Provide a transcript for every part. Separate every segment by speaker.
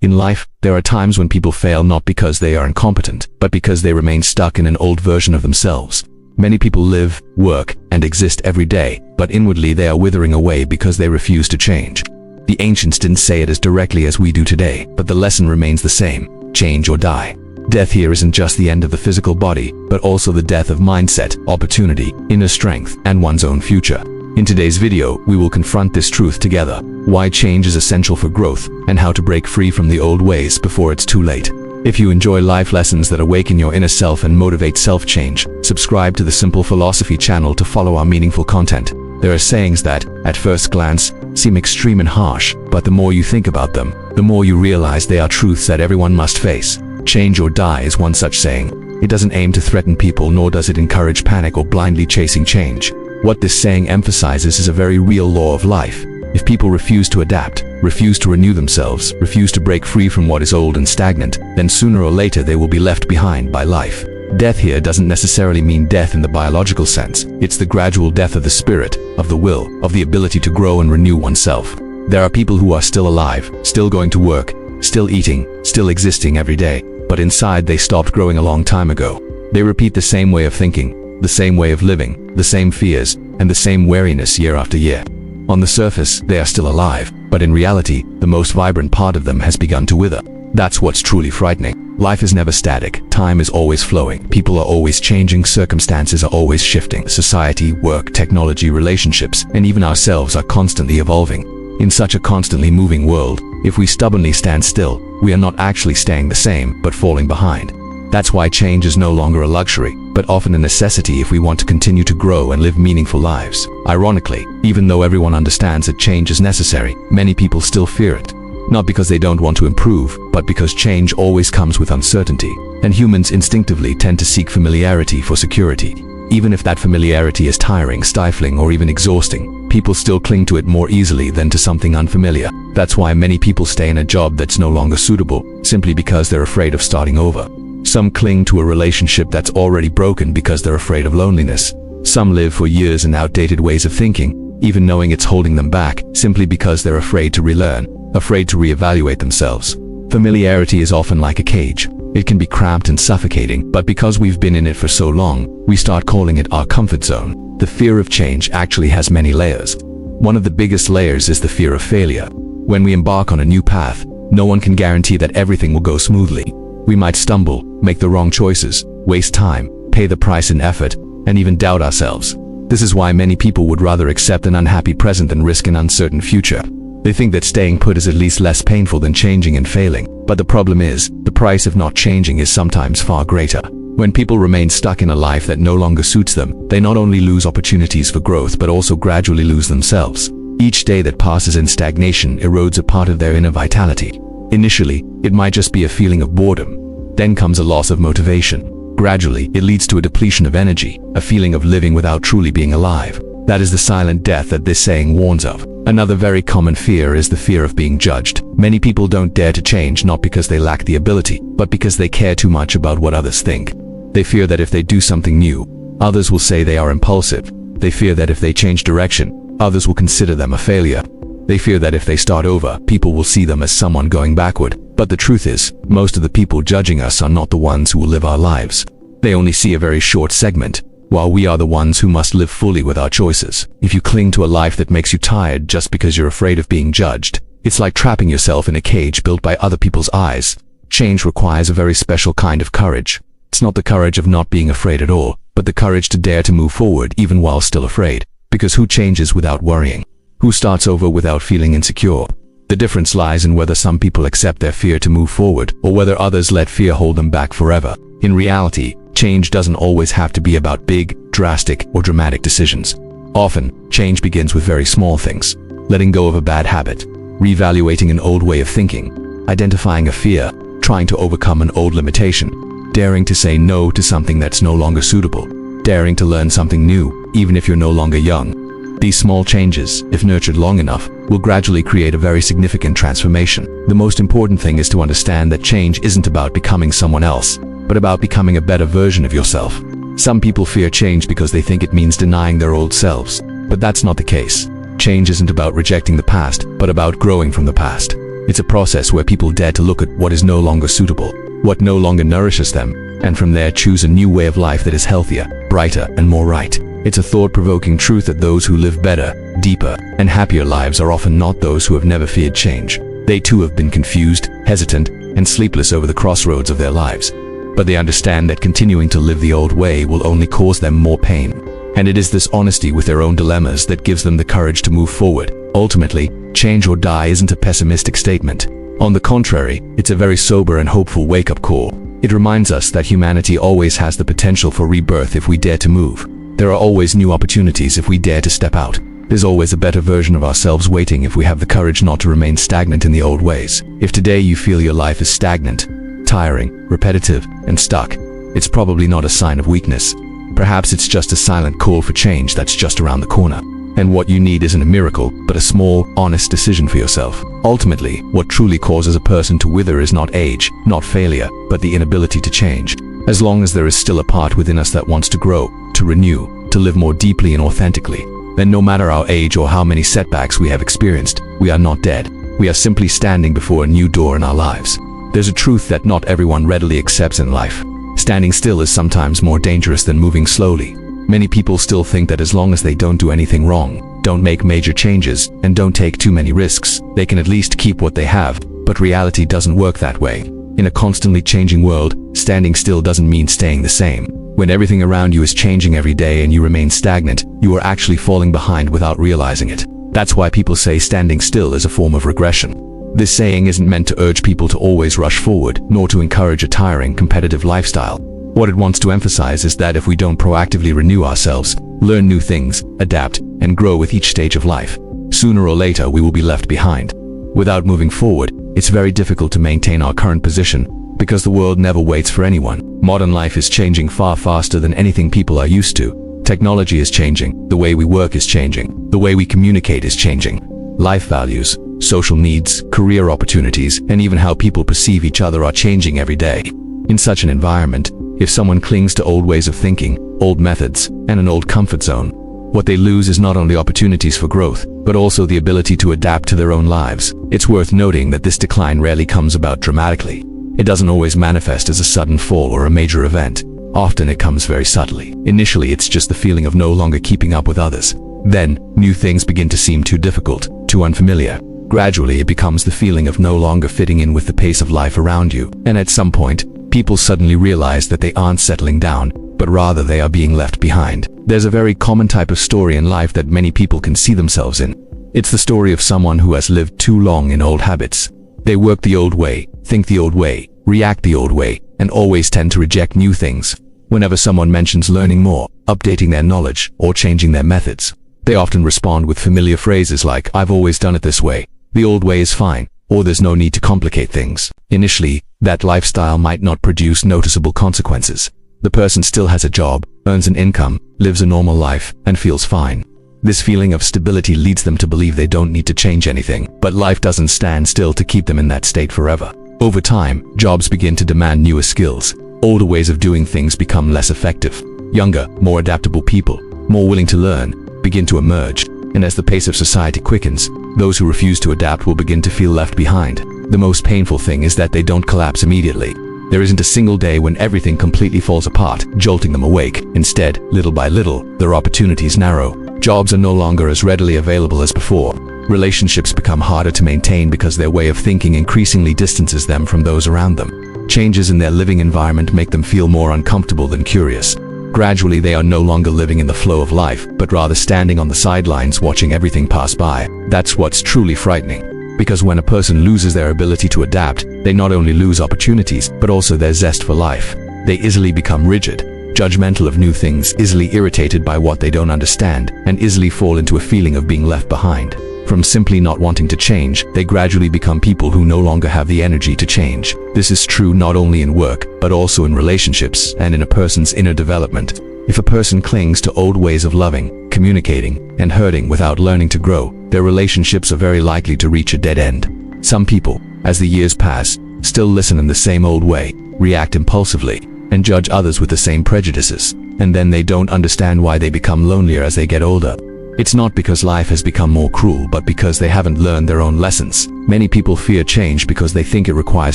Speaker 1: In life, there are times when people fail not because they are incompetent, but because they remain stuck in an old version of themselves. Many people live, work, and exist every day, but inwardly they are withering away because they refuse to change. The ancients didn't say it as directly as we do today, but the lesson remains the same: change or die. Death here isn't just the end of the physical body, but also the death of mindset, opportunity, inner strength, and one's own future. In today's video, we will confront this truth together: why change is essential for growth, and how to break free from the old ways before it's too late. If you enjoy life lessons that awaken your inner self and motivate self-change, subscribe to the Simple Philosophy channel to follow our meaningful content. There are sayings that, at first glance, seem extreme and harsh, but the more you think about them, the more you realize they are truths that everyone must face. Change or die is one such saying. It doesn't aim to threaten people, nor does it encourage panic or blindly chasing change. What this saying emphasizes is a very real law of life. If people refuse to adapt, refuse to renew themselves, refuse to break free from what is old and stagnant, then sooner or later they will be left behind by life. Death here doesn't necessarily mean death in the biological sense. It's the gradual death of the spirit, of the will, of the ability to grow and renew oneself. There are people who are still alive, still going to work, still eating, still existing every day, but inside they stopped growing a long time ago. They repeat the same way of thinking, the same way of living, the same fears, and the same weariness year after year. On the surface, they are still alive, but in reality, the most vibrant part of them has begun to wither. That's what's truly frightening. Life is never static. Time is always flowing. People are always changing. Circumstances are always shifting. Society, work, technology, relationships, and even ourselves are constantly evolving. In such a constantly moving world, if we stubbornly stand still, we are not actually staying the same, but falling behind. That's why change is no longer a luxury, but often a necessity if we want to continue to grow and live meaningful lives. Ironically, even though everyone understands that change is necessary, many people still fear it. Not because they don't want to improve, but because change always comes with uncertainty, and humans instinctively tend to seek familiarity for security. Even if that familiarity is tiring, stifling, or even exhausting, people still cling to it more easily than to something unfamiliar. That's why many people stay in a job that's no longer suitable, simply because they're afraid of starting over. Some cling to a relationship that's already broken because they're afraid of loneliness. Some live for years in outdated ways of thinking, even knowing it's holding them back, simply because they're afraid to relearn, afraid to reevaluate themselves. Familiarity is often like a cage. It can be cramped and suffocating, but because we've been in it for so long, we start calling it our comfort zone. The fear of change actually has many layers. One of the biggest layers is the fear of failure. When we embark on a new path, no one can guarantee that everything will go smoothly. We might stumble, make the wrong choices, waste time, pay the price in effort, and even doubt ourselves. This is why many people would rather accept an unhappy present than risk an uncertain future. They think that staying put is at least less painful than changing and failing. But the problem is, the price of not changing is sometimes far greater. When people remain stuck in a life that no longer suits them, they not only lose opportunities for growth but also gradually lose themselves. Each day that passes in stagnation erodes a part of their inner vitality. Initially, it might just be a feeling of boredom. Then comes a loss of motivation. Gradually, it leads to a depletion of energy, a feeling of living without truly being alive. That is the silent death that this saying warns of. Another very common fear is the fear of being judged. Many people don't dare to change not because they lack the ability, but because they care too much about what others think. They fear that if they do something new, others will say they are impulsive. They fear that if they change direction, others will consider them a failure. They fear that if they start over, people will see them as someone going backward. But the truth is, most of the people judging us are not the ones who will live our lives. They only see a very short segment, while we are the ones who must live fully with our choices. If you cling to a life that makes you tired just because you're afraid of being judged, it's like trapping yourself in a cage built by other people's eyes. Change requires a very special kind of courage. It's not the courage of not being afraid at all, but the courage to dare to move forward even while still afraid. Because who changes without worrying? Who starts over without feeling insecure? The difference lies in whether some people accept their fear to move forward, or whether others let fear hold them back forever. In reality, change doesn't always have to be about big, drastic, or dramatic decisions. Often, change begins with very small things. Letting go of a bad habit, reevaluating an old way of thinking, identifying a fear, trying to overcome an old limitation, daring to say no to something that's no longer suitable, daring to learn something new, even if you're no longer young. These small changes, if nurtured long enough, will gradually create a very significant transformation. The most important thing is to understand that change isn't about becoming someone else, but about becoming a better version of yourself. Some people fear change because they think it means denying their old selves, but that's not the case. Change isn't about rejecting the past, but about growing from the past. It's a process where people dare to look at what is no longer suitable, what no longer nourishes them, and from there choose a new way of life that is healthier, brighter, and more right. It's a thought-provoking truth that those who live better, deeper, and happier lives are often not those who have never feared change. They too have been confused, hesitant, and sleepless over the crossroads of their lives. But they understand that continuing to live the old way will only cause them more pain. And it is this honesty with their own dilemmas that gives them the courage to move forward. Ultimately, change or die isn't a pessimistic statement. On the contrary, it's a very sober and hopeful wake-up call. It reminds us that humanity always has the potential for rebirth if we dare to move. There are always new opportunities if we dare to step out. There's always a better version of ourselves waiting if we have the courage not to remain stagnant in the old ways. If today you feel your life is stagnant, tiring, repetitive, and stuck, it's probably not a sign of weakness. Perhaps it's just a silent call for change that's just around the corner. And what you need isn't a miracle, but a small, honest decision for yourself. Ultimately, what truly causes a person to wither is not age, not failure, but the inability to change. As long as there is still a part within us that wants to grow, to renew, to live more deeply and authentically, then no matter our age or how many setbacks we have experienced, we are not dead. We are simply standing before a new door in our lives. There's a truth that not everyone readily accepts in life. Standing still is sometimes more dangerous than moving slowly. Many people still think that as long as they don't do anything wrong, don't make major changes, and don't take too many risks, they can at least keep what they have. But reality doesn't work that way. In a constantly changing world, standing still doesn't mean staying the same. When everything around you is changing every day and you remain stagnant, you are actually falling behind without realizing it. That's why people say standing still is a form of regression. This saying isn't meant to urge people to always rush forward, nor to encourage a tiring, competitive lifestyle. What it wants to emphasize is that if we don't proactively renew ourselves, learn new things, adapt, and grow with each stage of life, sooner or later we will be left behind. Without moving forward, it's very difficult to maintain our current position, because the world never waits for anyone. Modern life is changing far faster than anything people are used to. Technology is changing, the way we work is changing, the way we communicate is changing. Life values, social needs, career opportunities, and even how people perceive each other are changing every day. In such an environment, if someone clings to old ways of thinking, old methods, and an old comfort zone, what they lose is not only opportunities for growth, but also the ability to adapt to their own lives. It's worth noting that this decline rarely comes about dramatically. It doesn't always manifest as a sudden fall or a major event. Often it comes very subtly. Initially, it's just the feeling of no longer keeping up with others. Then, new things begin to seem too difficult, too unfamiliar. Gradually, it becomes the feeling of no longer fitting in with the pace of life around you. And at some point, people suddenly realize that they aren't settling down, but rather they are being left behind. There's a very common type of story in life that many people can see themselves in. It's the story of someone who has lived too long in old habits. They work the old way, think the old way, react the old way, and always tend to reject new things. Whenever someone mentions learning more, updating their knowledge, or changing their methods, they often respond with familiar phrases like, "I've always done it this way," "the old way is fine," or "there's no need to complicate things." Initially, that lifestyle might not produce noticeable consequences. The person still has a job, earns an income, lives a normal life, and feels fine. This feeling of stability leads them to believe they don't need to change anything, but life doesn't stand still to keep them in that state forever. Over time, jobs begin to demand newer skills. Older ways of doing things become less effective. Younger, more adaptable people, more willing to learn, begin to emerge. And as the pace of society quickens, those who refuse to adapt will begin to feel left behind. The most painful thing is that they don't collapse immediately. There isn't a single day when everything completely falls apart, jolting them awake. Instead, little by little, their opportunities narrow. Jobs are no longer as readily available as before. Relationships become harder to maintain because their way of thinking increasingly distances them from those around them. Changes in their living environment make them feel more uncomfortable than curious. Gradually, they are no longer living in the flow of life, but rather standing on the sidelines watching everything pass by. That's what's truly frightening. Because when a person loses their ability to adapt, they not only lose opportunities, but also their zest for life. They easily become rigid, judgmental of new things, easily irritated by what they don't understand, and easily fall into a feeling of being left behind. From simply not wanting to change, they gradually become people who no longer have the energy to change. This is true not only in work, but also in relationships and in a person's inner development. If a person clings to old ways of loving, communicating, and hurting without learning to grow, their relationships are very likely to reach a dead end. Some people, as the years pass, still listen in the same old way, react impulsively, and judge others with the same prejudices, and then they don't understand why they become lonelier as they get older. It's not because life has become more cruel, but because they haven't learned their own lessons. Many people fear change because they think it requires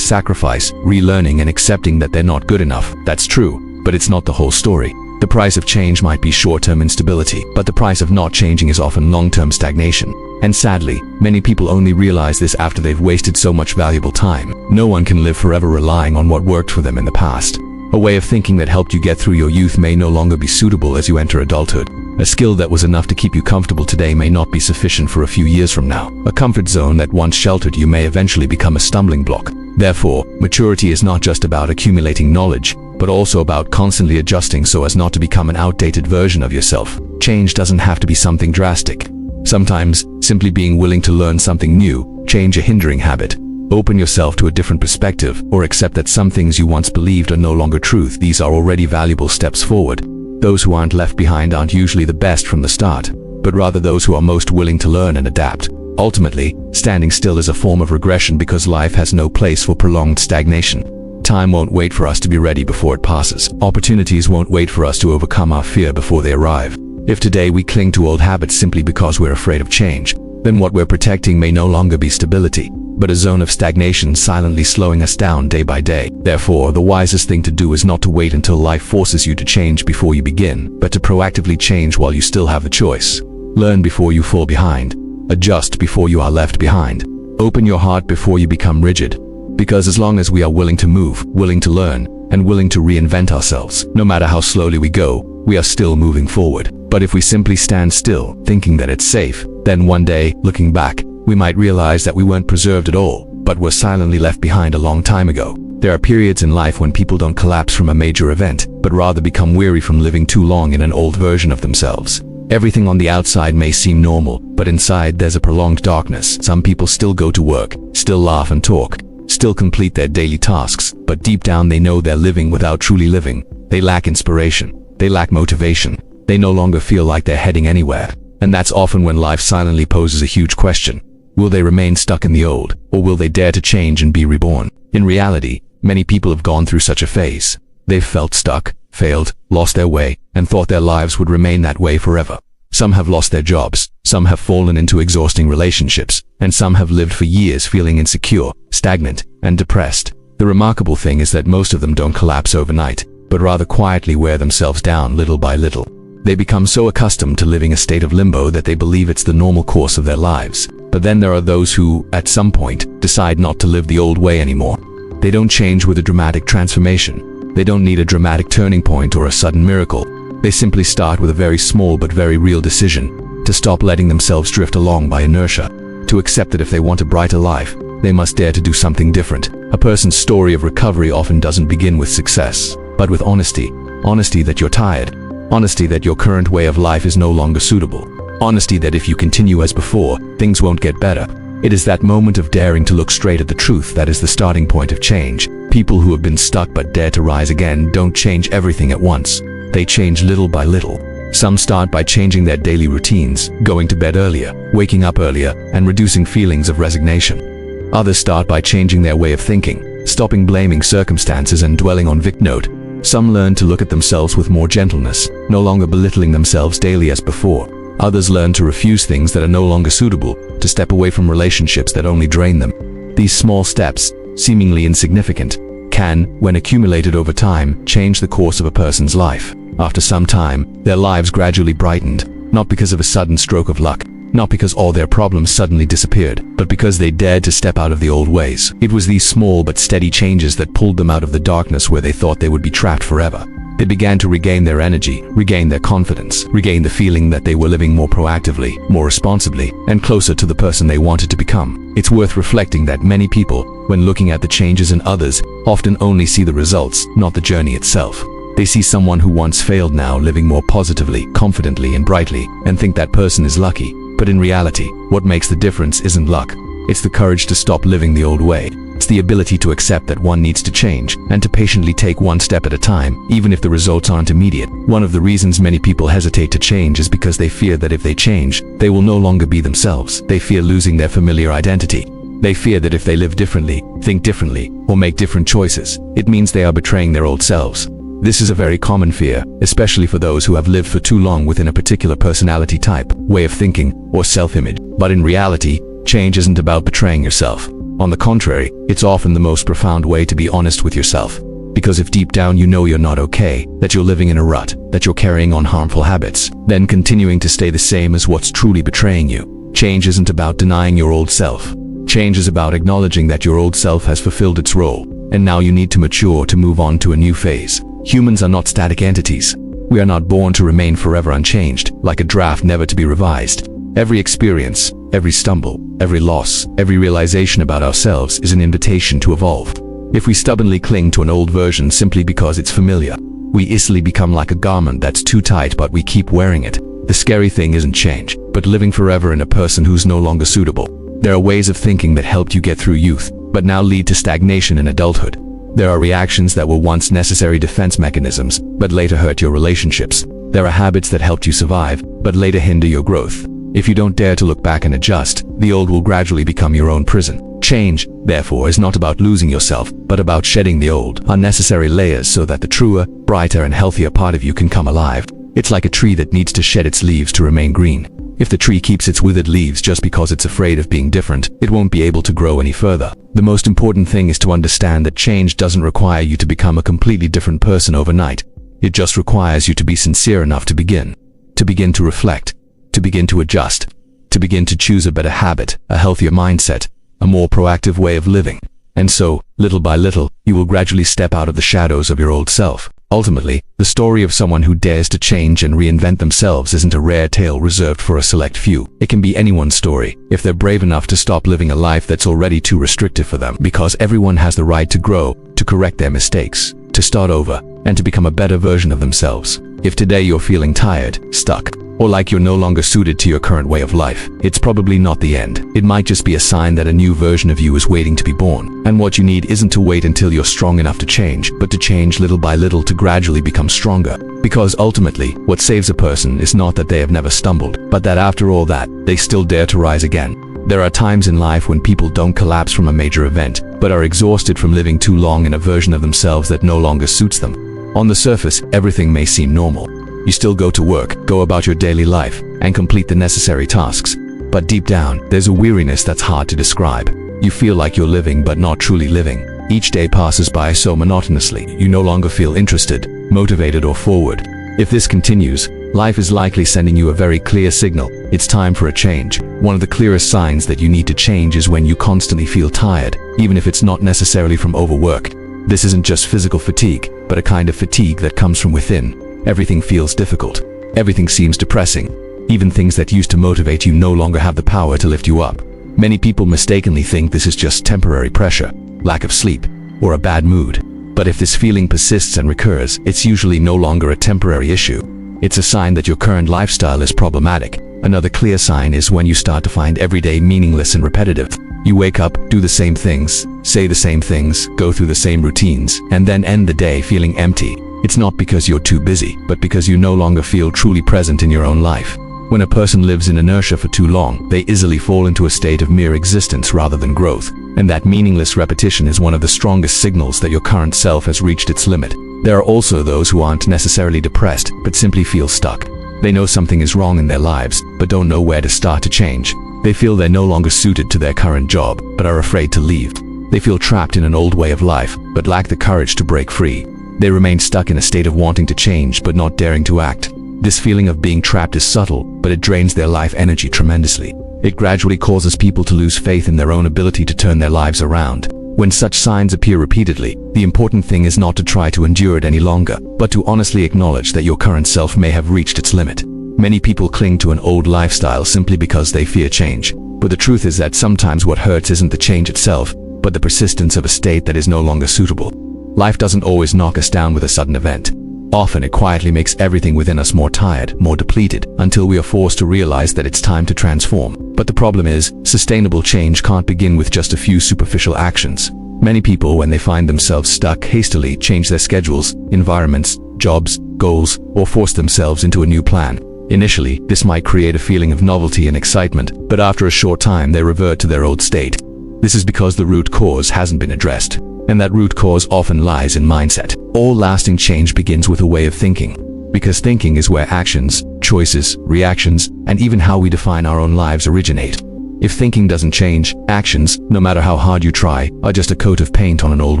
Speaker 1: sacrifice, relearning, and accepting that they're not good enough. That's true, but it's not the whole story. The price of change might be short-term instability, but the price of not changing is often long-term stagnation. And sadly, many people only realize this after they've wasted so much valuable time. No one can live forever relying on what worked for them in the past. A way of thinking that helped you get through your youth may no longer be suitable as you enter adulthood. A skill that was enough to keep you comfortable today may not be sufficient for a few years from now. A comfort zone that once sheltered you may eventually become a stumbling block. Therefore, maturity is not just about accumulating knowledge, but also about constantly adjusting so as not to become an outdated version of yourself. Change doesn't have to be something drastic. Sometimes, simply being willing to learn something new, change a hindering habit, open yourself to a different perspective, or accept that some things you once believed are no longer truth, these are already valuable steps forward. Those who aren't left behind aren't usually the best from the start, but rather those who are most willing to learn and adapt. Ultimately, standing still is a form of regression because life has no place for prolonged stagnation. Time won't wait for us to be ready before it passes. Opportunities won't wait for us to overcome our fear before they arrive. If today we cling to old habits simply because we're afraid of change, then what we're protecting may no longer be stability, but a zone of stagnation silently slowing us down day by day. Therefore, the wisest thing to do is not to wait until life forces you to change before you begin, but to proactively change while you still have the choice. Learn before you fall behind. Adjust before you are left behind. Open your heart before you become rigid. Because as long as we are willing to move, willing to learn, and willing to reinvent ourselves, no matter how slowly we go, we are still moving forward. But if we simply stand still, thinking that it's safe, then one day, looking back, we might realize that we weren't preserved at all, but were silently left behind a long time ago. There are periods in life when people don't collapse from a major event, but rather become weary from living too long in an old version of themselves. Everything on the outside may seem normal, but inside there's a prolonged darkness. Some people still go to work, still laugh and talk, still complete their daily tasks, but deep down they know they're living without truly living. They lack inspiration. They lack motivation. They no longer feel like they're heading anywhere. And that's often when life silently poses a huge question. Will they remain stuck in the old, or will they dare to change and be reborn? In reality, many people have gone through such a phase. They've felt stuck, failed, lost their way, and thought their lives would remain that way forever. Some have lost their jobs, some have fallen into exhausting relationships, and some have lived for years feeling insecure, stagnant, and depressed. The remarkable thing is that most of them don't collapse overnight, but rather quietly wear themselves down little by little. They become so accustomed to living a state of limbo that they believe it's the normal course of their lives. But then there are those who, at some point, decide not to live the old way anymore. They don't change with a dramatic transformation. They don't need a dramatic turning point or a sudden miracle. They simply start with a very small but very real decision: to stop letting themselves drift along by inertia, to accept that if they want a brighter life, they must dare to do something different. A person's story of recovery often doesn't begin with success, but with honesty. Honesty that you're tired. Honesty that your current way of life is no longer suitable. Honesty that if you continue as before, things won't get better. It is that moment of daring to look straight at the truth that is the starting point of change. People who have been stuck but dare to rise again don't change everything at once. They change little by little. Some start by changing their daily routines, going to bed earlier, waking up earlier, and reducing feelings of resignation. Others start by changing their way of thinking, stopping blaming circumstances and dwelling on victim note. Some learn to look at themselves with more gentleness, no longer belittling themselves daily as before. Others learn to refuse things that are no longer suitable, to step away from relationships that only drain them. These small steps, seemingly insignificant, can, when accumulated over time, change the course of a person's life. After some time, their lives gradually brightened, not because of a sudden stroke of luck, not because all their problems suddenly disappeared, but because they dared to step out of the old ways. It was these small but steady changes that pulled them out of the darkness where they thought they would be trapped forever. They began to regain their energy, regain their confidence, regain the feeling that they were living more proactively, more responsibly, and closer to the person they wanted to become. It's worth reflecting that many people, when looking at the changes in others, often only see the results, not the journey itself. They see someone who once failed now living more positively, confidently, and brightly, and think that person is lucky. But in reality, what makes the difference isn't luck. It's the courage to stop living the old way. It's the ability to accept that one needs to change, and to patiently take one step at a time, even if the results aren't immediate. One of the reasons many people hesitate to change is because they fear that if they change, they will no longer be themselves. They fear losing their familiar identity. They fear that if they live differently, think differently, or make different choices, it means they are betraying their old selves. This is a very common fear, especially for those who have lived for too long within a particular personality type, way of thinking, or self-image. But in reality, change isn't about betraying yourself. On the contrary, it's often the most profound way to be honest with yourself. Because if deep down you know you're not okay, that you're living in a rut, that you're carrying on harmful habits, then continuing to stay the same is what's truly betraying you. Change isn't about denying your old self. Change is about acknowledging that your old self has fulfilled its role, and now you need to mature to move on to a new phase. Humans are not static entities. We are not born to remain forever unchanged, like a draft never to be revised. Every experience, every stumble, every loss, every realization about ourselves is an invitation to evolve. If we stubbornly cling to an old version simply because it's familiar, we easily become like a garment that's too tight but we keep wearing it. The scary thing isn't change, but living forever in a person who's no longer suitable. There are ways of thinking that helped you get through youth, but now lead to stagnation in adulthood. There are reactions that were once necessary defense mechanisms, but later hurt your relationships. There are habits that helped you survive, but later hinder your growth. If you don't dare to look back and adjust, the old will gradually become your own prison. Change, therefore, is not about losing yourself, but about shedding the old, unnecessary layers so that the truer, brighter and healthier part of you can come alive. It's like a tree that needs to shed its leaves to remain green. If the tree keeps its withered leaves just because it's afraid of being different, it won't be able to grow any further. The most important thing is to understand that change doesn't require you to become a completely different person overnight. It just requires you to be sincere enough to begin to reflect, to begin to adjust, to begin to choose a better habit, a healthier mindset, a more proactive way of living. And so, little by little, you will gradually step out of the shadows of your old self. Ultimately, the story of someone who dares to change and reinvent themselves isn't a rare tale reserved for a select few. It can be anyone's story, if they're brave enough to stop living a life that's already too restrictive for them. Because everyone has the right to grow, to correct their mistakes, to start over, and to become a better version of themselves. If today you're feeling tired, stuck, or like you're no longer suited to your current way of life, it's probably not the end. It might just be a sign that a new version of you is waiting to be born. And what you need isn't to wait until you're strong enough to change, but to change little by little to gradually become stronger. Because ultimately, what saves a person is not that they have never stumbled, but that after all that, they still dare to rise again. There are times in life when people don't collapse from a major event, but are exhausted from living too long in a version of themselves that no longer suits them. On the surface, everything may seem normal. You still go to work, go about your daily life, and complete the necessary tasks. But deep down, there's a weariness that's hard to describe. You feel like you're living but not truly living. Each day passes by so monotonously, you no longer feel interested, motivated or forward. If this continues, life is likely sending you a very clear signal. It's time for a change. One of the clearest signs that you need to change is when you constantly feel tired, even if it's not necessarily from overwork. This isn't just physical fatigue, but a kind of fatigue that comes from within. Everything feels difficult. Everything seems depressing. Even things that used to motivate you no longer have the power to lift you up. Many people mistakenly think this is just temporary pressure, lack of sleep, or a bad mood. But if this feeling persists and recurs, it's usually no longer a temporary issue. It's a sign that your current lifestyle is problematic. Another clear sign is when you start to find every day meaningless and repetitive. You wake up, do the same things, say the same things, go through the same routines, and then end the day feeling empty. It's not because you're too busy, but because you no longer feel truly present in your own life. When a person lives in inertia for too long, they easily fall into a state of mere existence rather than growth. And that meaningless repetition is one of the strongest signals that your current self has reached its limit. There are also those who aren't necessarily depressed, but simply feel stuck. They know something is wrong in their lives, but don't know where to start to change. They feel they're no longer suited to their current job, but are afraid to leave. They feel trapped in an old way of life, but lack the courage to break free. They remain stuck in a state of wanting to change but not daring to act. This feeling of being trapped is subtle, but it drains their life energy tremendously. It gradually causes people to lose faith in their own ability to turn their lives around. When such signs appear repeatedly, the important thing is not to try to endure it any longer, but to honestly acknowledge that your current self may have reached its limit. Many people cling to an old lifestyle simply because they fear change. But the truth is that sometimes what hurts isn't the change itself, but the persistence of a state that is no longer suitable. Life doesn't always knock us down with a sudden event. Often it quietly makes everything within us more tired, more depleted, until we are forced to realize that it's time to transform. But the problem is, sustainable change can't begin with just a few superficial actions. Many people, when they find themselves stuck, hastily change their schedules, environments, jobs, goals, or force themselves into a new plan. Initially, this might create a feeling of novelty and excitement, but after a short time they revert to their old state. This is because the root cause hasn't been addressed. And that root cause often lies in mindset. All lasting change begins with a way of thinking, because thinking is where actions, choices, reactions, and even how we define our own lives originate. If thinking doesn't change, actions, no matter how hard you try, are just a coat of paint on an old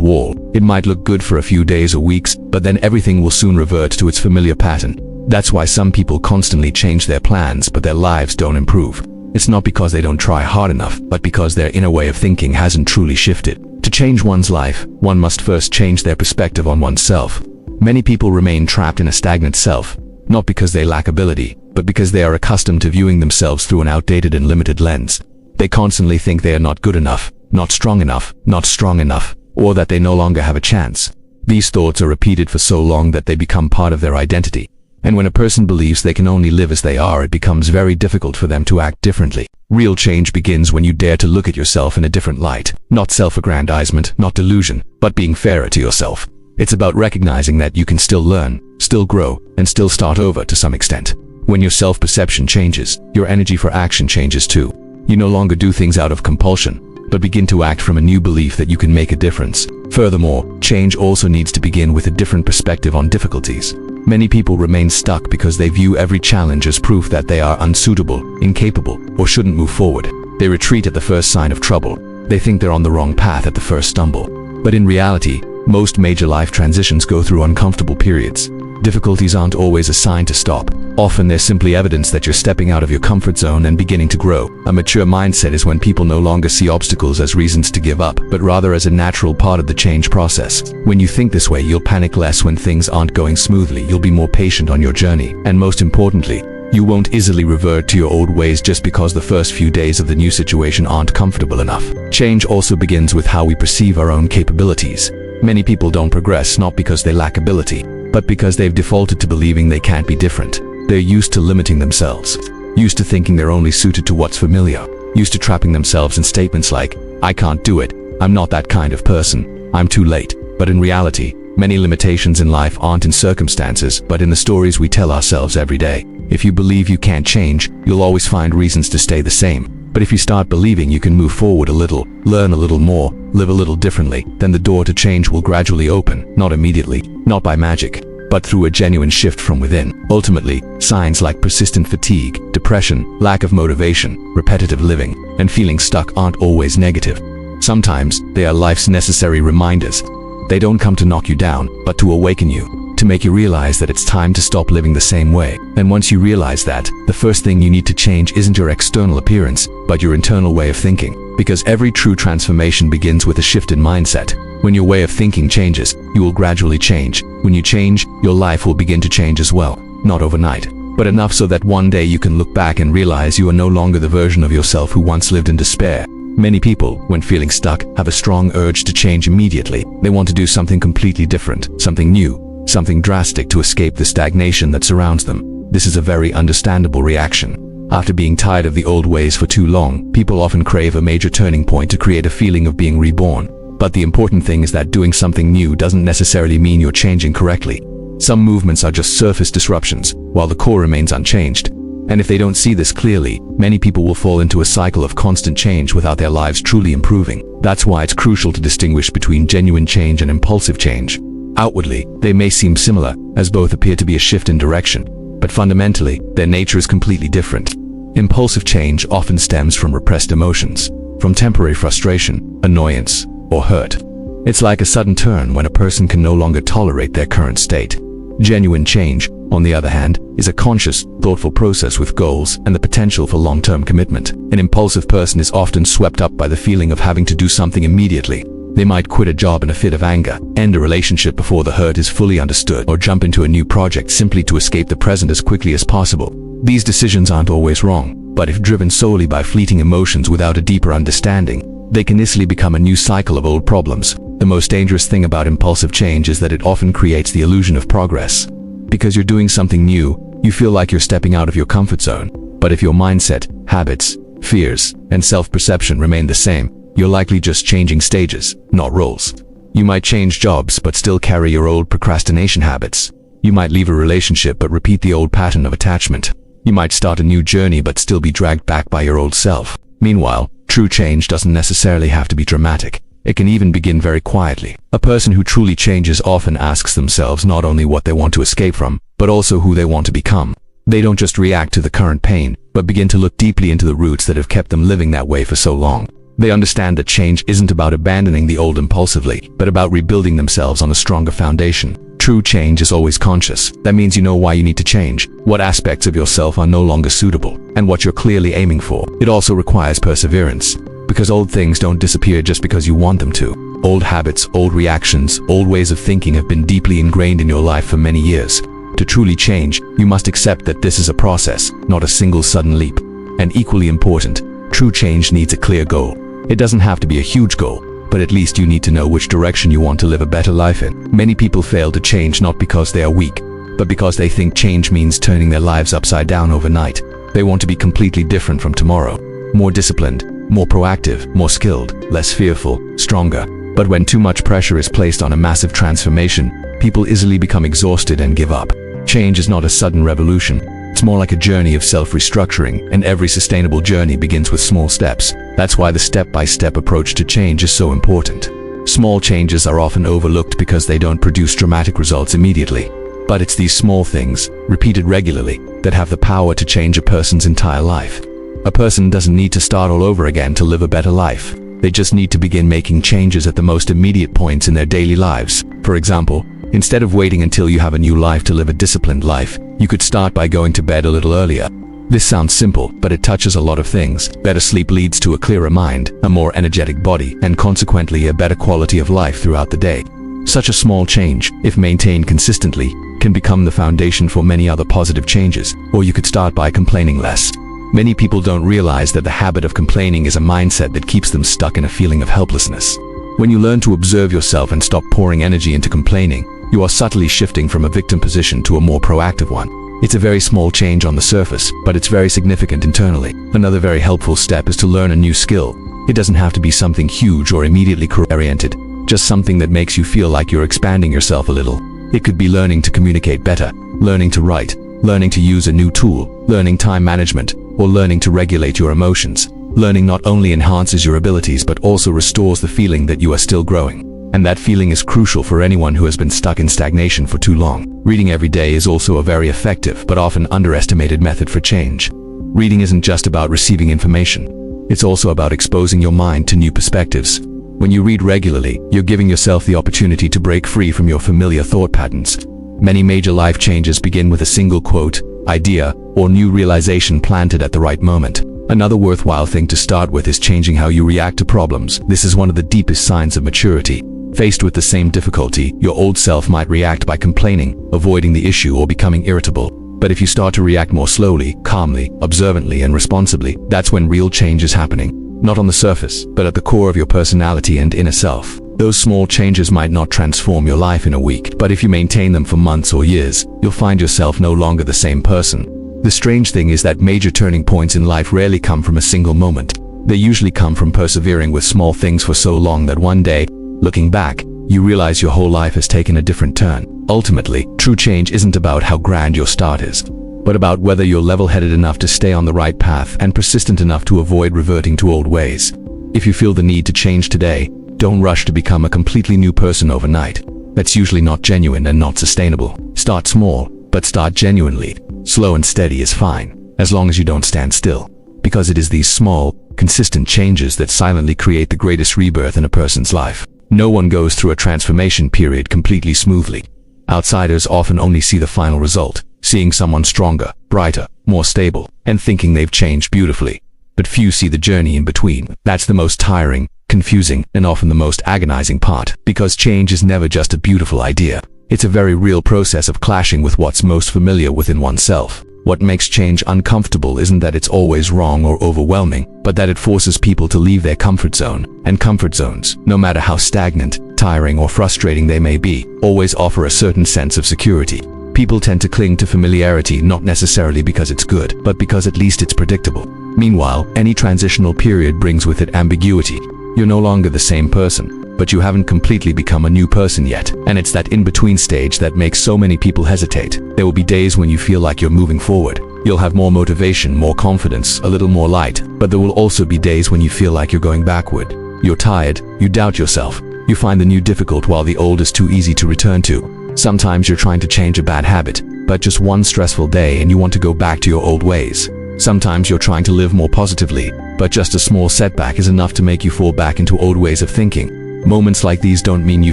Speaker 1: wall. It might look good for a few days or weeks, but then everything will soon revert to its familiar pattern. That's why some people constantly change their plans, but their lives don't improve. It's not because they don't try hard enough, but because their inner way of thinking hasn't truly shifted. To change one's life, one must first change their perspective on oneself. Many people remain trapped in a stagnant self, not because they lack ability, but because they are accustomed to viewing themselves through an outdated and limited lens. They constantly think they are not good enough, not strong enough, not strong enough, or that they no longer have a chance. These thoughts are repeated for so long that they become part of their identity. And when a person believes they can only live as they are, it becomes very difficult for them to act differently. Real change begins when you dare to look at yourself in a different light. Not self-aggrandizement, not delusion, but being fairer to yourself. It's about recognizing that you can still learn, still grow, and still start over to some extent. When your self-perception changes, your energy for action changes too. You no longer do things out of compulsion, but begin to act from a new belief that you can make a difference. Furthermore, change also needs to begin with a different perspective on difficulties. Many people remain stuck because they view every challenge as proof that they are unsuitable, incapable, or shouldn't move forward. They retreat at the first sign of trouble. They think they're on the wrong path at the first stumble. But in reality, most major life transitions go through uncomfortable periods. Difficulties aren't always a sign to stop. Often they're simply evidence that you're stepping out of your comfort zone and beginning to grow. A mature mindset is when people no longer see obstacles as reasons to give up, but rather as a natural part of the change process. When you think this way, you'll panic less when things aren't going smoothly. You'll be more patient on your journey. And most importantly, you won't easily revert to your old ways just because the first few days of the new situation aren't comfortable enough. Change also begins with how we perceive our own capabilities. Many people don't progress not because they lack ability, but because they've defaulted to believing they can't be different. They're used to limiting themselves, used to thinking they're only suited to what's familiar, used to trapping themselves in statements like, "I can't do it, I'm not that kind of person, I'm too late." But in reality, many limitations in life aren't in circumstances, but in the stories we tell ourselves every day. If you believe you can't change, you'll always find reasons to stay the same. But if you start believing you can move forward a little, learn a little more, live a little differently, then the door to change will gradually open, not immediately, not by magic, but through a genuine shift from within. Ultimately, signs like persistent fatigue, depression, lack of motivation, repetitive living, and feeling stuck aren't always negative. Sometimes, they are life's necessary reminders. They don't come to knock you down, but to awaken you, to make you realize that it's time to stop living the same way. And once you realize that, the first thing you need to change isn't your external appearance, but your internal way of thinking. Because every true transformation begins with a shift in mindset. When your way of thinking changes, you will gradually change. When you change, your life will begin to change as well. Not overnight, but enough so that one day you can look back and realize you are no longer the version of yourself who once lived in despair. Many people, when feeling stuck, have a strong urge to change immediately. They want to do something completely different, something new, something drastic to escape the stagnation that surrounds them. This is a very understandable reaction. After being tired of the old ways for too long, people often crave a major turning point to create a feeling of being reborn. But the important thing is that doing something new doesn't necessarily mean you're changing correctly. Some movements are just surface disruptions, while the core remains unchanged. And if they don't see this clearly, many people will fall into a cycle of constant change without their lives truly improving. That's why it's crucial to distinguish between genuine change and impulsive change. Outwardly, they may seem similar, as both appear to be a shift in direction, but fundamentally, their nature is completely different. Impulsive change often stems from repressed emotions, from temporary frustration, annoyance, or hurt. It's like a sudden turn when a person can no longer tolerate their current state. Genuine change, on the other hand, is a conscious, thoughtful process with goals and the potential for long-term commitment. An impulsive person is often swept up by the feeling of having to do something immediately. They might quit a job in a fit of anger, end a relationship before the hurt is fully understood, or jump into a new project simply to escape the present as quickly as possible. These decisions aren't always wrong, but if driven solely by fleeting emotions without a deeper understanding, they can easily become a new cycle of old problems. The most dangerous thing about impulsive change is that it often creates the illusion of progress. Because you're doing something new, you feel like you're stepping out of your comfort zone. But if your mindset, habits, fears, and self-perception remain the same, you're likely just changing stages, not roles. You might change jobs but still carry your old procrastination habits. You might leave a relationship but repeat the old pattern of attachment. You might start a new journey but still be dragged back by your old self. Meanwhile, true change doesn't necessarily have to be dramatic. It can even begin very quietly. A person who truly changes often asks themselves not only what they want to escape from, but also who they want to become. They don't just react to the current pain, but begin to look deeply into the roots that have kept them living that way for so long. They understand that change isn't about abandoning the old impulsively, but about rebuilding themselves on a stronger foundation. True change is always conscious. That means you know why you need to change, what aspects of yourself are no longer suitable, and what you're clearly aiming for. It also requires perseverance, because old things don't disappear just because you want them to. Old habits, old reactions, old ways of thinking have been deeply ingrained in your life for many years. To truly change, you must accept that this is a process, not a single sudden leap. And equally important, true change needs a clear goal. It doesn't have to be a huge goal, but at least you need to know which direction you want to live a better life in. Many people fail to change not because they are weak, but because they think change means turning their lives upside down overnight. They want to be completely different from tomorrow. More disciplined, more proactive, more skilled, less fearful, stronger. But when too much pressure is placed on a massive transformation, people easily become exhausted and give up. Change is not a sudden revolution. It's more like a journey of self-restructuring, and every sustainable journey begins with small steps. That's why the step-by-step approach to change is so important. Small changes are often overlooked because they don't produce dramatic results immediately. But it's these small things, repeated regularly, that have the power to change a person's entire life. A person doesn't need to start all over again to live a better life. They just need to begin making changes at the most immediate points in their daily lives. For example, instead of waiting until you have a new life to live a disciplined life, you could start by going to bed a little earlier. This sounds simple, but it touches a lot of things. Better sleep leads to a clearer mind, a more energetic body, and consequently a better quality of life throughout the day. Such a small change, if maintained consistently, can become the foundation for many other positive changes. Or you could start by complaining less. Many people don't realize that the habit of complaining is a mindset that keeps them stuck in a feeling of helplessness. When you learn to observe yourself and stop pouring energy into complaining, you are subtly shifting from a victim position to a more proactive one. It's a very small change on the surface, but it's very significant internally. Another very helpful step is to learn a new skill. It doesn't have to be something huge or immediately career-oriented, just something that makes you feel like you're expanding yourself a little. It could be learning to communicate better, learning to write, learning to use a new tool, learning time management, or learning to regulate your emotions. Learning not only enhances your abilities but also restores the feeling that you are still growing. And that feeling is crucial for anyone who has been stuck in stagnation for too long. Reading every day is also a very effective but often underestimated method for change. Reading isn't just about receiving information. It's also about exposing your mind to new perspectives. When you read regularly, you're giving yourself the opportunity to break free from your familiar thought patterns. Many major life changes begin with a single quote, idea, or new realization planted at the right moment. Another worthwhile thing to start with is changing how you react to problems. This is one of the deepest signs of maturity. Faced with the same difficulty, your old self might react by complaining, avoiding the issue, or becoming irritable. But if you start to react more slowly, calmly, observantly, and responsibly, that's when real change is happening. Not on the surface, but at the core of your personality and inner self. Those small changes might not transform your life in a week, but if you maintain them for months or years, you'll find yourself no longer the same person. The strange thing is that major turning points in life rarely come from a single moment. They usually come from persevering with small things for so long that one day, looking back, you realize your whole life has taken a different turn. Ultimately, true change isn't about how grand your start is, but about whether you're level-headed enough to stay on the right path and persistent enough to avoid reverting to old ways. If you feel the need to change today, don't rush to become a completely new person overnight. That's usually not genuine and not sustainable. Start small, but start genuinely. Slow and steady is fine, as long as you don't stand still. Because it is these small, consistent changes that silently create the greatest rebirth in a person's life. No one goes through a transformation period completely smoothly. Outsiders often only see the final result, seeing someone stronger, brighter, more stable, and thinking they've changed beautifully. But few see the journey in between. That's the most tiring, confusing, and often the most agonizing part, because change is never just a beautiful idea. It's a very real process of clashing with what's most familiar within oneself. What makes change uncomfortable isn't that it's always wrong or overwhelming, but that it forces people to leave their comfort zone. And comfort zones, no matter how stagnant, tiring, or frustrating they may be, always offer a certain sense of security. People tend to cling to familiarity not necessarily because it's good, but because at least it's predictable. Meanwhile, any transitional period brings with it ambiguity. You're no longer the same person, but you haven't completely become a new person yet. And it's that in-between stage that makes so many people hesitate. There will be days when you feel like you're moving forward. You'll have more motivation, more confidence, a little more light. But there will also be days when you feel like you're going backward. You're tired, you doubt yourself, you find the new difficult while the old is too easy to return to. Sometimes you're trying to change a bad habit, but just one stressful day and you want to go back to your old ways. Sometimes you're trying to live more positively, but just a small setback is enough to make you fall back into old ways of thinking. Moments like these don't mean you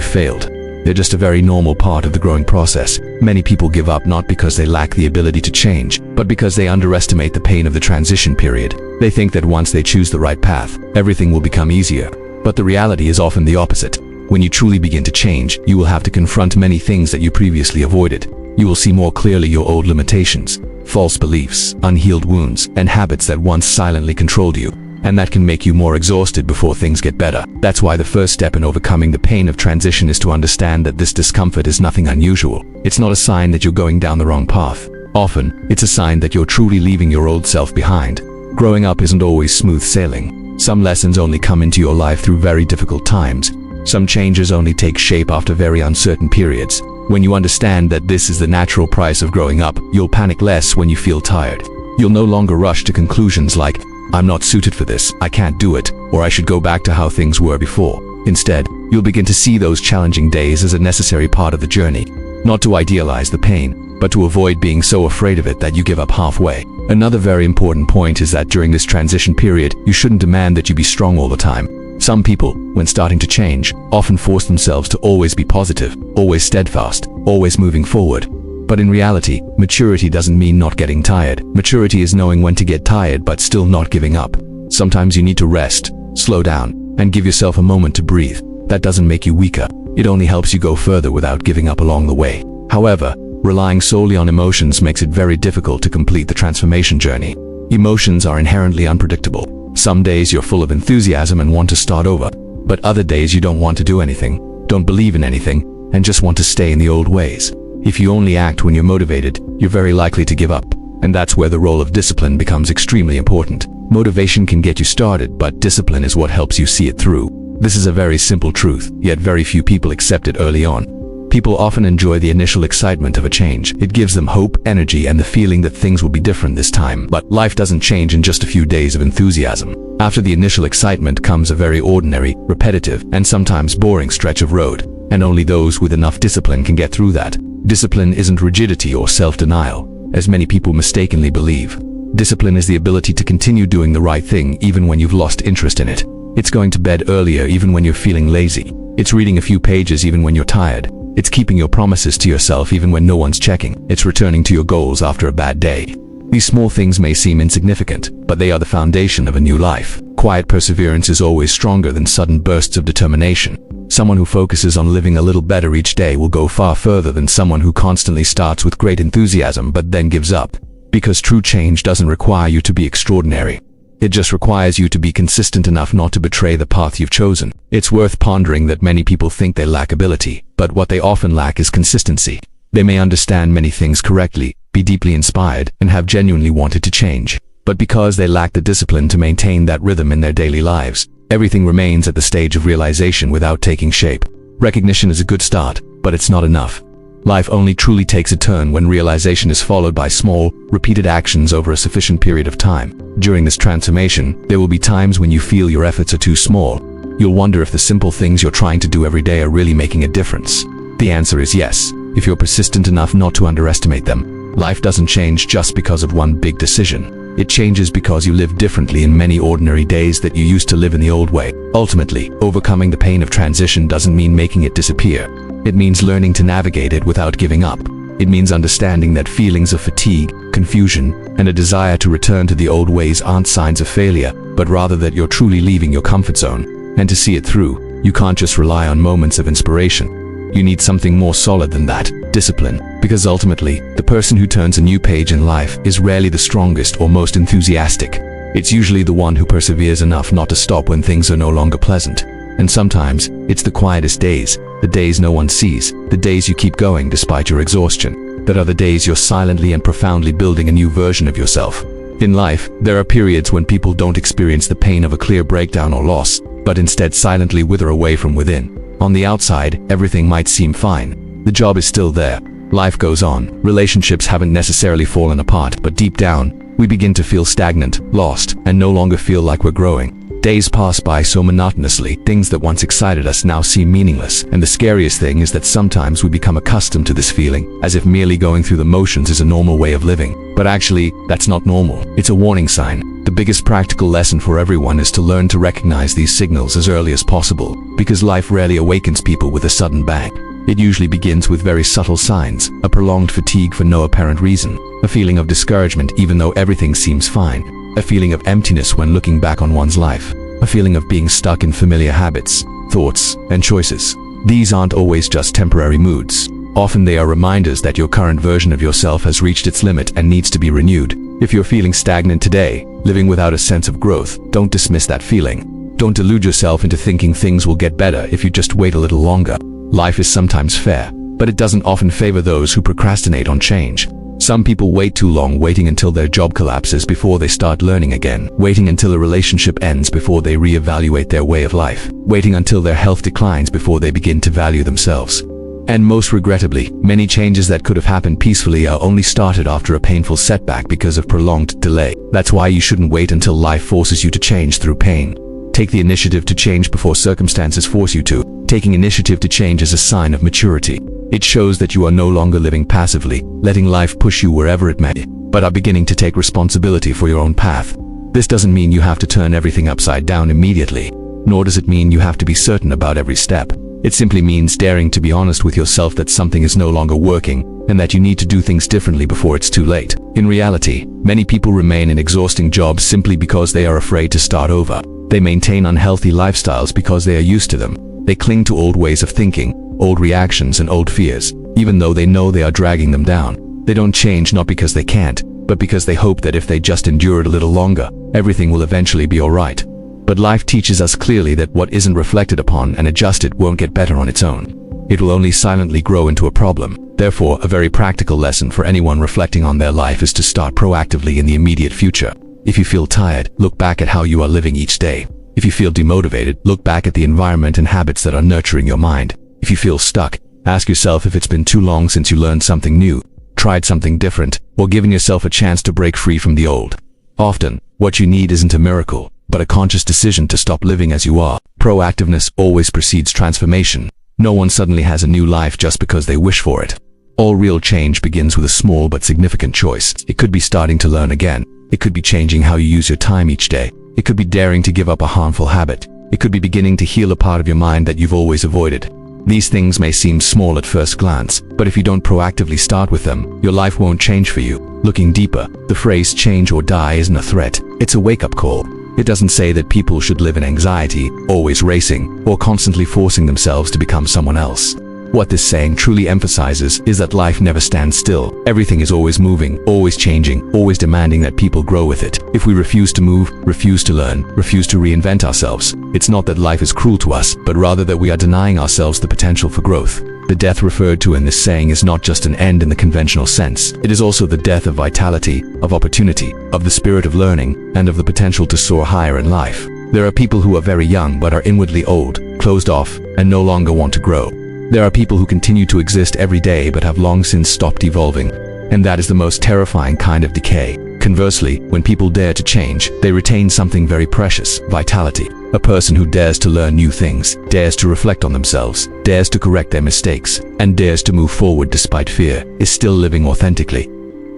Speaker 1: failed. They're just a very normal part of the growing process. Many people give up not because they lack the ability to change, but because they underestimate the pain of the transition period. They think that once they choose the right path, everything will become easier. But the reality is often the opposite. When you truly begin to change, you will have to confront many things that you previously avoided. You will see more clearly your old limitations, false beliefs, unhealed wounds, and habits that once silently controlled you. And that can make you more exhausted before things get better. That's why the first step in overcoming the pain of transition is to understand that this discomfort is nothing unusual. It's not a sign that you're going down the wrong path. Often, it's a sign that you're truly leaving your old self behind. Growing up isn't always smooth sailing. Some lessons only come into your life through very difficult times. Some changes only take shape after very uncertain periods. When you understand that this is the natural price of growing up, you'll panic less when you feel tired. You'll no longer rush to conclusions like, "I'm not suited for this, I can't do it," or "I should go back to how things were before." Instead, you'll begin to see those challenging days as a necessary part of the journey. Not to idealize the pain, but to avoid being so afraid of it that you give up halfway. Another very important point is that during this transition period, you shouldn't demand that you be strong all the time. Some people, when starting to change, often force themselves to always be positive, always steadfast, always moving forward. But in reality, maturity doesn't mean not getting tired. Maturity is knowing when to get tired but still not giving up. Sometimes you need to rest, slow down, and give yourself a moment to breathe. That doesn't make you weaker. It only helps you go further without giving up along the way. However, relying solely on emotions makes it very difficult to complete the transformation journey. Emotions are inherently unpredictable. Some days you're full of enthusiasm and want to start over, but other days you don't want to do anything, don't believe in anything, and just want to stay in the old ways. If you only act when you're motivated, you're very likely to give up. And that's where the role of discipline becomes extremely important. Motivation can get you started, but discipline is what helps you see it through. This is a very simple truth, yet very few people accept it early on. People often enjoy the initial excitement of a change. It gives them hope, energy, and the feeling that things will be different this time. But life doesn't change in just a few days of enthusiasm. After the initial excitement comes a very ordinary, repetitive, and sometimes boring stretch of road. And only those with enough discipline can get through that. Discipline isn't rigidity or self-denial, as many people mistakenly believe. Discipline is the ability to continue doing the right thing even when you've lost interest in it. It's going to bed earlier even when you're feeling lazy. It's reading a few pages even when you're tired. It's keeping your promises to yourself even when no one's checking. It's returning to your goals after a bad day. These small things may seem insignificant, but they are the foundation of a new life. Quiet perseverance is always stronger than sudden bursts of determination. Someone who focuses on living a little better each day will go far further than someone who constantly starts with great enthusiasm but then gives up. Because true change doesn't require you to be extraordinary. It just requires you to be consistent enough not to betray the path you've chosen. It's worth pondering that many people think they lack ability, but what they often lack is consistency. They may understand many things correctly, be deeply inspired, and have genuinely wanted to change. But because they lack the discipline to maintain that rhythm in their daily lives, everything remains at the stage of realization without taking shape. Recognition is a good start, but it's not enough. Life only truly takes a turn when realization is followed by small, repeated actions over a sufficient period of time. During this transformation, there will be times when you feel your efforts are too small. You'll wonder if the simple things you're trying to do every day are really making a difference. The answer is yes, if you're persistent enough not to underestimate them. Life doesn't change just because of one big decision. It changes because you live differently in many ordinary days that you used to live in the old way. Ultimately, overcoming the pain of transition doesn't mean making it disappear. It means learning to navigate it without giving up. It means understanding that feelings of fatigue, confusion, and a desire to return to the old ways aren't signs of failure, but rather that you're truly leaving your comfort zone. And to see it through, you can't just rely on moments of inspiration. You need something more solid than that, discipline. Because ultimately, the person who turns a new page in life is rarely the strongest or most enthusiastic. It's usually the one who perseveres enough not to stop when things are no longer pleasant. And sometimes, it's the quietest days, the days no one sees, the days you keep going despite your exhaustion, that are the days you're silently and profoundly building a new version of yourself. In life, there are periods when people don't experience the pain of a clear breakdown or loss, but instead silently wither away from within. On the outside, everything might seem fine. The job is still there. Life goes on. Relationships haven't necessarily fallen apart, but deep down, we begin to feel stagnant, lost, and no longer feel like we're growing. Days pass by so monotonously, things that once excited us now seem meaningless. And the scariest thing is that sometimes we become accustomed to this feeling, as if merely going through the motions is a normal way of living. But actually, that's not normal. It's a warning sign. The biggest practical lesson for everyone is to learn to recognize these signals as early as possible, because life rarely awakens people with a sudden bang. It usually begins with very subtle signs: a prolonged fatigue for no apparent reason, a feeling of discouragement even though everything seems fine, a feeling of emptiness when looking back on one's life, a feeling of being stuck in familiar habits, thoughts, and choices. These aren't always just temporary moods. Often they are reminders that your current version of yourself has reached its limit and needs to be renewed. If you're feeling stagnant today, living without a sense of growth, don't dismiss that feeling. Don't delude yourself into thinking things will get better if you just wait a little longer. Life is sometimes fair, but it doesn't often favor those who procrastinate on change. Some people wait too long, waiting until their job collapses before they start learning again, waiting until a relationship ends before they reevaluate their way of life, waiting until their health declines before they begin to value themselves. And most regrettably, many changes that could have happened peacefully are only started after a painful setback because of prolonged delay. That's why you shouldn't wait until life forces you to change through pain. Take the initiative to change before circumstances force you to. Taking initiative to change is a sign of maturity. It shows that you are no longer living passively, letting life push you wherever it may, but are beginning to take responsibility for your own path. This doesn't mean you have to turn everything upside down immediately, nor does it mean you have to be certain about every step. It simply means daring to be honest with yourself that something is no longer working, and that you need to do things differently before it's too late. In reality, many people remain in exhausting jobs simply because they are afraid to start over. They maintain unhealthy lifestyles because they are used to them. They cling to old ways of thinking, old reactions and old fears, even though they know they are dragging them down. They don't change not because they can't, but because they hope that if they just endure it a little longer, everything will eventually be alright. But life teaches us clearly that what isn't reflected upon and adjusted won't get better on its own. It will only silently grow into a problem. Therefore, a very practical lesson for anyone reflecting on their life is to start proactively in the immediate future. If you feel tired, look back at how you are living each day. If you feel demotivated, look back at the environment and habits that are nurturing your mind. If you feel stuck, ask yourself if it's been too long since you learned something new, tried something different, or given yourself a chance to break free from the old. Often, what you need isn't a miracle, but a conscious decision to stop living as you are. Proactiveness always precedes transformation. No one suddenly has a new life just because they wish for it. All real change begins with a small but significant choice. It could be starting to learn again. It could be changing how you use your time each day. It could be daring to give up a harmful habit. It could be beginning to heal a part of your mind that you've always avoided. These things may seem small at first glance, but if you don't proactively start with them, your life won't change for you. Looking deeper, the phrase change or die isn't a threat, it's a wake-up call. It doesn't say that people should live in anxiety, always racing, or constantly forcing themselves to become someone else. What this saying truly emphasizes is that life never stands still. Everything is always moving, always changing, always demanding that people grow with it. If we refuse to move, refuse to learn, refuse to reinvent ourselves, it's not that life is cruel to us, but rather that we are denying ourselves the potential for growth. The death referred to in this saying is not just an end in the conventional sense. It is also the death of vitality, of opportunity, of the spirit of learning, and of the potential to soar higher in life. There are people who are very young but are inwardly old, closed off, and no longer want to grow. There are people who continue to exist every day but have long since stopped evolving. And that is the most terrifying kind of decay. Conversely, when people dare to change, they retain something very precious: vitality. A person who dares to learn new things, dares to reflect on themselves, dares to correct their mistakes, and dares to move forward despite fear, is still living authentically.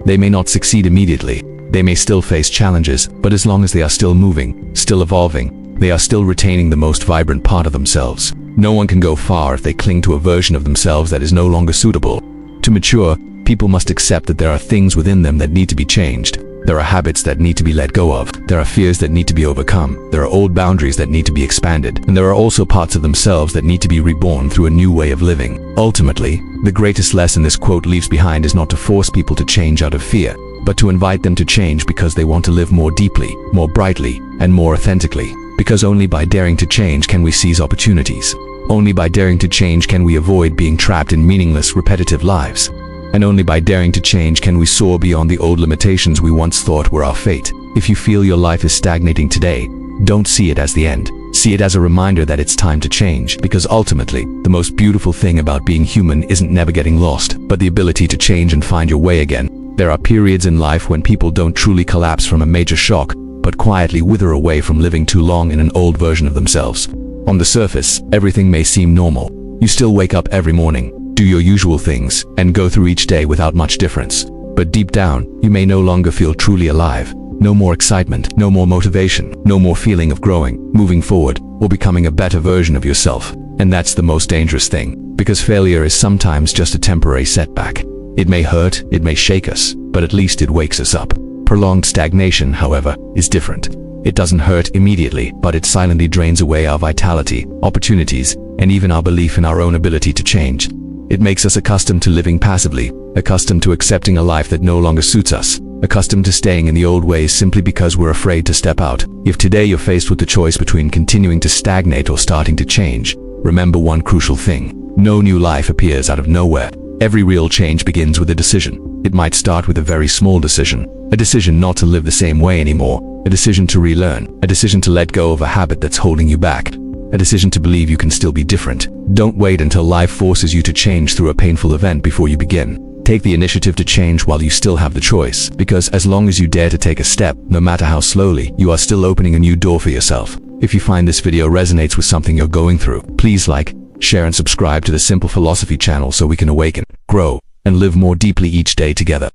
Speaker 1: They may not succeed immediately. They may still face challenges, but as long as they are still moving, still evolving, they are still retaining the most vibrant part of themselves. No one can go far if they cling to a version of themselves that is no longer suitable. To mature, people must accept that there are things within them that need to be changed. There are habits that need to be let go of. There are fears that need to be overcome. There are old boundaries that need to be expanded. And there are also parts of themselves that need to be reborn through a new way of living. Ultimately, the greatest lesson this quote leaves behind is not to force people to change out of fear, but to invite them to change because they want to live more deeply, more brightly, and more authentically. Because only by daring to change can we seize opportunities. Only by daring to change can we avoid being trapped in meaningless, repetitive lives. And only by daring to change can we soar beyond the old limitations we once thought were our fate. If you feel your life is stagnating today, don't see it as the end. See it as a reminder that it's time to change, because ultimately, the most beautiful thing about being human isn't never getting lost, but the ability to change and find your way again. There are periods in life when people don't truly collapse from a major shock, but quietly wither away from living too long in an old version of themselves. On the surface, everything may seem normal. You still wake up every morning, do your usual things, and go through each day without much difference. But deep down, you may no longer feel truly alive. No more excitement, no more motivation, no more feeling of growing, moving forward, or becoming a better version of yourself. And that's the most dangerous thing, because failure is sometimes just a temporary setback. It may hurt, it may shake us, but at least it wakes us up. Prolonged stagnation, however, is different. It doesn't hurt immediately, but it silently drains away our vitality, opportunities, and even our belief in our own ability to change. It makes us accustomed to living passively, accustomed to accepting a life that no longer suits us, accustomed to staying in the old ways simply because we're afraid to step out. If today you're faced with the choice between continuing to stagnate or starting to change, remember one crucial thing. No new life appears out of nowhere. Every real change begins with a decision. It might start with a very small decision. A decision not to live the same way anymore. A decision to relearn. A decision to let go of a habit that's holding you back. A decision to believe you can still be different. Don't wait until life forces you to change through a painful event before you begin. Take the initiative to change while you still have the choice, because as long as you dare to take a step, no matter how slowly, you are still opening a new door for yourself. If you find this video resonates with something you're going through, please like, share and subscribe to the Simple Philosophy channel so we can awaken, grow, and live more deeply each day together.